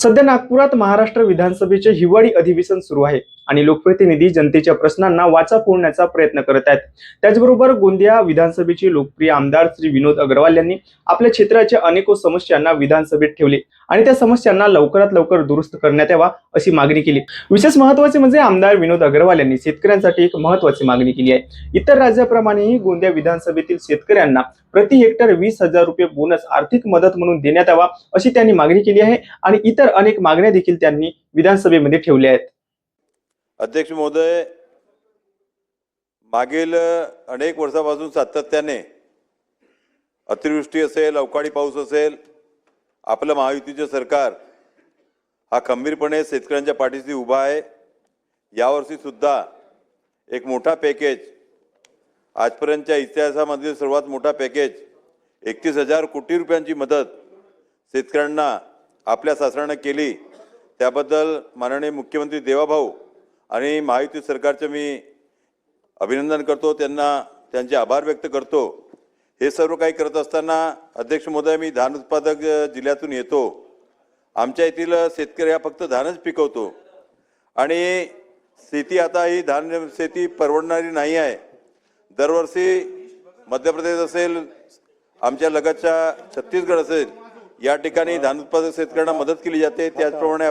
सध्या नागपुरात महाराष्ट्र विधानसभेचे हिवाळी अधिवेशन सुरू आहे आणि लोकप्रतिनिधी जनतेच्या प्रश्नांना वाचा फोडण्याचा प्रयत्न करत आहेत। त्याचबरोबर गोंदिया विधानसभेचे लोकप्रिय आमदार श्री विनोद अग्रवाल यांनी आपल्या क्षेत्राच्या अनेक समस्यांना विधानसभेत ठेवले आणि त्या समस्यांना लवकरात लवकर दुरुस्त करण्यात यावा अशी मागणी केली। विशेष महत्त्वाचे म्हणजे आमदार विनोद अग्रवाल यांनी शेतकऱ्यांसाठी एक महत्त्वाची मागणी केली आहे। इतर राज्याप्रमाणेही गोंदिया विधानसभेतील शेतकऱ्यांना प्रति हेक्टर 20,000 रुपये बोनस आर्थिक मदत म्हणून देण्यात यावा अशी त्यांनी मागणी केली आहे आणि इतर अनेक मागण्या देखील त्यांनी विधानसभेमध्ये ठेवल्या आहेत। अध्यक्ष महोदय, मागील अनेक वर्षापासून सातत्याने अतिवृष्टी असेल, अवकाळी पाऊस असेल, आपलं महायुतीचे सरकार हा खंबीरपणे शेतकऱ्यांच्या पाठीशी उभा आहे। यावर्षी सुद्धा एक मोठा पॅकेज, आजपर्यंतच्या इतिहासामधील सर्वात मोठा पॅकेज 31,000 कोटी रुपयांची मदत शेतकऱ्यांना आपल्या शासनाने केली। त्याबद्दल माननीय मुख्यमंत्री देवाभाऊ आणि महायुती सरकारचे मी अभिनंदन करतो, त्यांचे आभार व्यक्त करतो। हे सर्व काही करत असताना अध्यक्ष महोदय, मी धान उत्पादक जिल्ह्यातून येतो। आमच्या येथील शेतकरी हा फक्त धानच पिकवतो आणि शेती आता ही धान शेती परवडणारी नाही आहे। दरवर्षी मध्य प्रदेश असेल, आमच्या लगतच्या छत्तीसगड असेल, या ठिकाणी धान उत्पादक शेतकऱ्यांना मदत केली जाते। त्याचप्रमाणे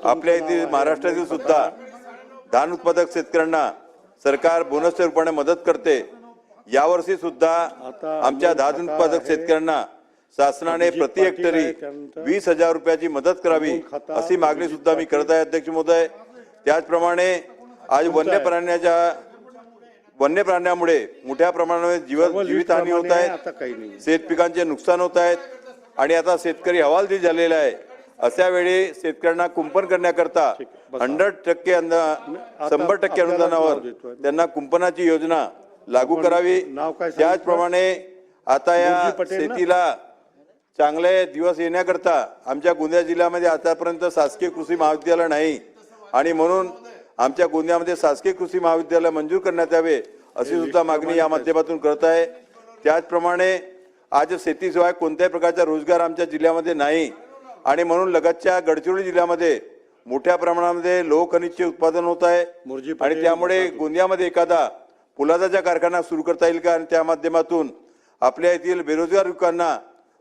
आपल्या येथील महाराष्ट्रातील सुद्धा धान उत्पादक शेतकऱ्यांना सरकार बोनसच्या रूपाने मदत करते। यावर्षी सुद्धा आमच्या धान उत्पादक शेतकऱ्यांना शासनाने प्रति हेक्टरी 20,000 रुपयाची मदत करावी अशी मागणी सुद्धा मी करत आहे अध्यक्ष महोदय। त्याचप्रमाणे आज वन्य प्राण्यामुळे मोठ्या प्रमाणावर जीवितहानी होत आहे, शेतपिकांचे नुकसान होत आहेत आणि आता शेतकरी हवालदिल झालेला आहे। अशा वेळी शेतकऱ्यांना कुंपण करण्याकरता 100% 100% अनुदानावर त्यांना कुंपणाची योजना लागू करावी। त्याचप्रमाणे आता या शेतीला चांगले दिवस येण्याकरता आमच्या गोंदिया जिल्ह्यामध्ये आतापर्यंत शासकीय कृषी महाविद्यालय नाही आणि म्हणून आमच्या गोंदियामध्ये शासकीय कृषी महाविद्यालय मंजूर करण्यात यावे अशी सुद्धा मागणी या माध्यमातून करत आहे। त्याचप्रमाणे आज शेतीशिवाय कोणत्याही प्रकारचा रोजगार आमच्या जिल्ह्यामध्ये नाही आणि म्हणून लगतच्या गडचिरोली जिल्ह्यामध्ये मोठ्या प्रमाणामध्ये लोह खनिजचे उत्पादन होत आहे आणि त्यामुळे गोंदियामध्ये एखादा पोलादाचा कारखाना सुरू करता येईल का आणि त्या माध्यमातून आपल्या येथील बेरोजगार युवकांना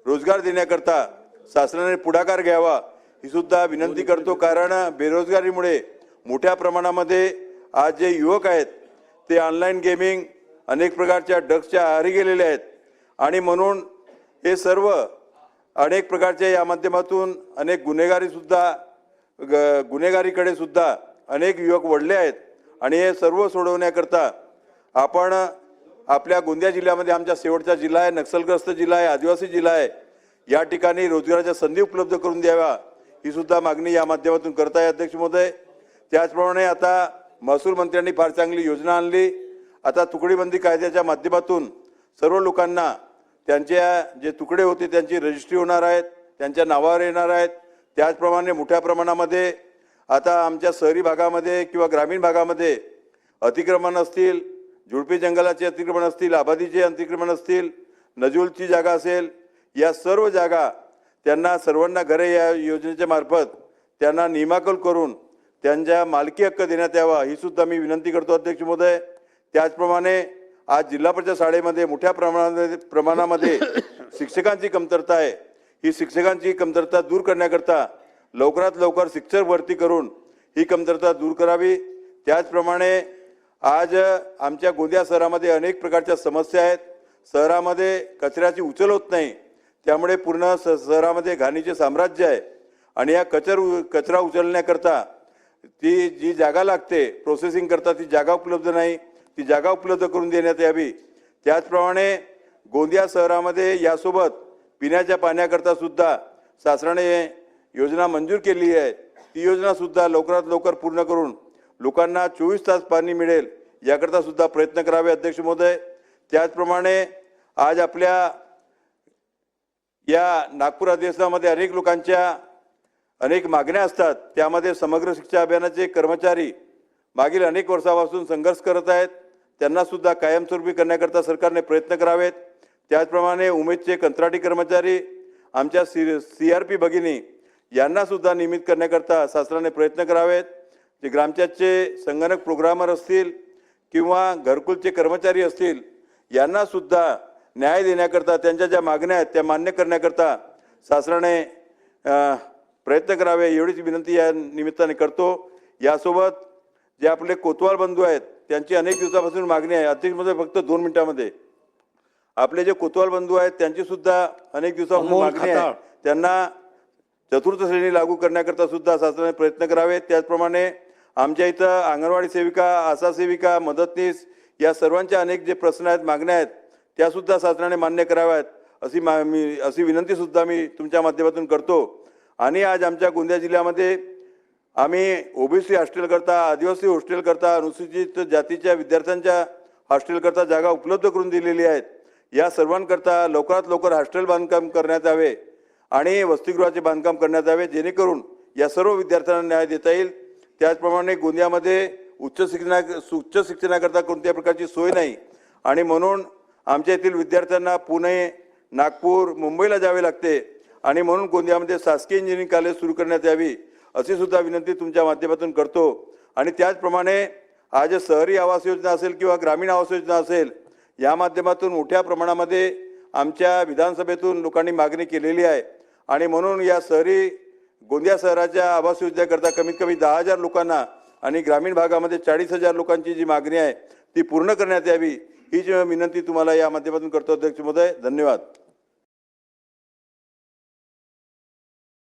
रोजगार देण्याकरता शासनाने पुढाकार घ्यावा ही सुद्धा विनंती करतो। कारण बेरोजगारीमुळे मोठ्या प्रमाणामध्ये आज जे युवक आहेत ते ऑनलाईन गेमिंग, अनेक प्रकारच्या ड्रग्सच्या आहारी गेलेले आहेत आणि म्हणून हे सर्व अनेक प्रकारच्या या माध्यमातून अनेक गुन्हेगारीकडे सुद्धा अनेक युवक वळले आहेत आणि हे सर्व सोडवण्याकरता आपण आपल्या गोंदिया जिल्ह्यामध्ये, आमचा शेवटचा जिल्हा आहे, नक्षलग्रस्त जिल्हा आहे, आदिवासी जिल्हा आहे, या ठिकाणी रोजगाराच्या संधी उपलब्ध करून द्याव्या ही सुद्धा मागणी या माध्यमातून करत आहे अध्यक्ष महोदय। त्याचप्रमाणे आता महसूल मंत्र्यांनी फार चांगली योजना आणली। आता तुकडीबंदी कायद्याच्या माध्यमातून सर्व लोकांना त्यांच्या जे तुकडे होते त्यांची रजिस्ट्री होणार आहेत, त्यांच्या नावावर येणार आहेत। त्याचप्रमाणे मोठ्या प्रमाणामध्ये आता आमच्या शहरी भागामध्ये किंवा ग्रामीण भागामध्ये अतिक्रमण असतील, झुडपी जंगलाचे अतिक्रमण असतील, आबादीचे अतिक्रमण असतील, नजुलची जागा असेल, या सर्व जागा त्यांना सर्वांना घरे या योजनेच्या मार्फत त्यांना नियमाकल करून त्यांच्या मालकी हक्क देण्यात यावा ही सुद्धा मी विनंती करतो अध्यक्ष महोदय। त्याचप्रमाणे आज जिल्हा परिषद शाळेमध्ये मोठ्या प्रमाणामध्ये शिक्षकांची कमतरता आहे। ही शिक्षकांची कमतरता दूर करण्याकरता लवकरात लवकर शिक्षक भरती करून ही कमतरता दूर करावी। त्याचप्रमाणे आज आमच्या गोंदिया शहरामध्ये अनेक प्रकारच्या समस्या आहेत। शहरामध्ये कचऱ्याची उचल होत नाही, त्यामुळे पूर्ण शहरामध्ये घाणीचे साम्राज्य आहे आणि या कचरा उचलण्याकरता ती जी जागा लागते प्रोसेसिंग करता ती जागा उपलब्ध नाही, ती जागा उपलब्ध करून देण्यात यावी। त्याचप्रमाणे गोंदिया शहरामध्ये यासोबत पिण्याच्या पाण्याकरता सुद्धा शासनाने योजना मंजूर केली आहे। ती योजना सुद्धा लवकरात लवकर पूर्ण करून लोकांना 24 तास पाणी मिळेल याकरता सुद्धा प्रयत्न करावे अध्यक्ष महोदय। त्याचप्रमाणे आज आपल्या या नागपूर अधिवेशनामध्ये अनेक लोकांच्या अनेक मागण्या असतात। त्यामध्ये समग्र शिक्षा अभियानाचे कर्मचारी मागील अनेक वर्षापासून संघर्ष करत आहेत, त्यांना सुद्धा कायमस्वरूपी करण्याकरता सरकारने प्रयत्न करावेत। त्याचप्रमाणे उमेदचे कंत्राटी कर्मचारी, आमच्या CRP भगिनी यांना सुद्धा नियमित करण्याकरता शासनाने प्रयत्न करावेत। जे ग्रामपंचायतचे संगणक प्रोग्रामर असतील किंवा घरकुलचे कर्मचारी असतील यांना सुद्धा न्याय देण्याकरता त्यांच्या ज्या मागण्या आहेत त्या मान्य करण्याकरता शासनाने प्रयत्न करावे एवढीच विनंती या निमित्ताने करतो। यासोबत जे आपले कोतवाल बंधू आहेत त्यांची अनेक दिवसापासून मागणी आहे, अतिमध्ये फक्त 2 मिनिटांमध्ये आपले जे कोतवाल बंधू आहेत त्यांची सुद्धा अनेक दिवसापासून मागणी आहे, त्यांना चतुर्थ श्रेणी लागू करण्याकरता सुद्धा शासनाने प्रयत्न करावे। त्याचप्रमाणे आमच्या इथं अंगणवाडी सेविका, आशा सेविका, मदतनीस या सर्वांच्या अनेक जे प्रश्न आहेत, मागण्या आहेत त्यासुद्धा शासनाने मान्य कराव्यात अशी विनंती सुद्धा मी तुमच्या माध्यमातून करतो। आणि आज आमच्या गोंदिया जिल्ह्यामध्ये आम्ही ओबीसी हॉस्टेल करता, आदिवासी हॉस्टेल करता, अनुसूचित जातीच्या विद्यार्थ्यांच्या हॉस्टेल करता जागा उपलब्ध करून दिलेली आहेत। या सर्वांकरता लवकरात लवकर हॉस्टेल बांधकाम करण्यात यावे आणि वसतिगृहाचे बांधकाम करण्यात यावे, जेणेकरून या सर्व विद्यार्थ्यांना न्याय देता येईल। त्याचप्रमाणे गोंदियामध्ये उच्च शिक्षणाकरता कोणत्याही प्रकारची सोय नाही आणि म्हणून आमच्या येथील विद्यार्थ्यांना पुणे, नागपूर, मुंबईला जावे लागते आणि म्हणून गोंदियामध्ये शासकीय इंजिनिअरिंग कॉलेज सुरू करण्यात यावी अशी सुद्धा विनंती तुमच्या माध्यमातून करतो। आणि त्याचप्रमाणे आज शहरी आवास योजना असेल किंवा ग्रामीण आवास योजना असेल या माध्यमातून मोठ्या प्रमाणामध्ये आमच्या विधानसभेतून लोकांनी मागणी केलेली आहे आणि म्हणून या गोंदिया शहराच्या आवास योजनेकरता कमीत कमी 10,000 लोकांना आणि ग्रामीण भागामध्ये 40,000 लोकांची जी मागणी आहे ती पूर्ण करण्यात यावी ही जी विनंती तुम्हाला या माध्यमातून करतो। अध्यक्ष महोदय, धन्यवाद।